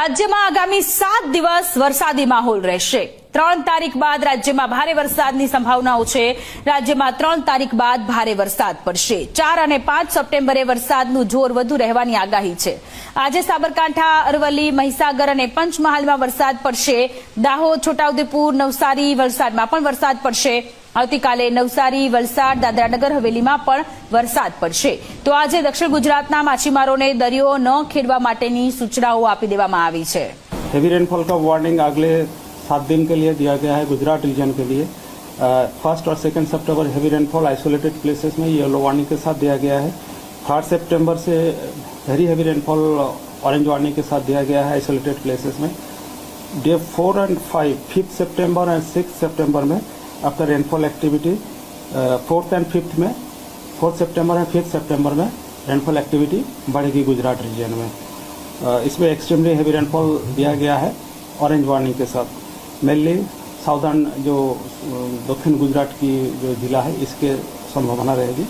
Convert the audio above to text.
રાજ્યમાં આગામી 7 દિવસ વરસાદી માહોલ રહેશે। 3 તારીખ બાદ રાજ્યમાં ભારે વરસાદની સંભાવનાઓ છે। રાજ્યમાં 3 તારીખ બાદ ભારે વરસાદ પડશે। 4 અને 5 સપ્ટેમ્બરે વરસાદનું જોર વધુ રહેવાની આગાહી છે। આજે સાબરકાંઠા, અરવલ્લી, મહીસાગર અને પંચમહાલમાં વરસાદ પડશે। દાહોદ, છોટાઉદેપુર, નવસારી, વલસાડમાં પણ વરસાદ પડશે। આવતીકાલે નવસારી, વલસાડ, દાદરાનગર હવેલીમાં પણ વરસાદ પડશે। તો આજે દક્ષિણ ગુજરાતના માછીમારોને દરિયો ન ખેડવા માટેની સૂચનાઓ આપી દેવામાં આવી છે। हेवी रेनफॉल का वार्निंग अगले 7 दिन के लिए दिया गया है गुजरात रीजन के लिए। 1 और 2 सितंबर हेवी रेनफॉल आइसोलेटेड प्लेसेस में येलो वार्निंग के साथ दिया गया है। 3 सितंबर से very heavy rainfall orange warning के साथ दिया गया है आइसोलेटेड प्लेसेस में। डे 4 और 5 5 सितंबर और 6 सितंबर में after rainfall activity 4th and 5th में 4 सितंबर और 5 सितंबर में रेनफॉल एक्टिविटी बढ़ेगी गुजरात रीजन में। इसमें एक्सट्रीमली हेवी रेनफॉल दिया गया है ऑरेंज वार्निंग के साथ। मेनली साउदर्न जो दक्षिण गुजरात की जो जिला है इसके संभावना रहेगी।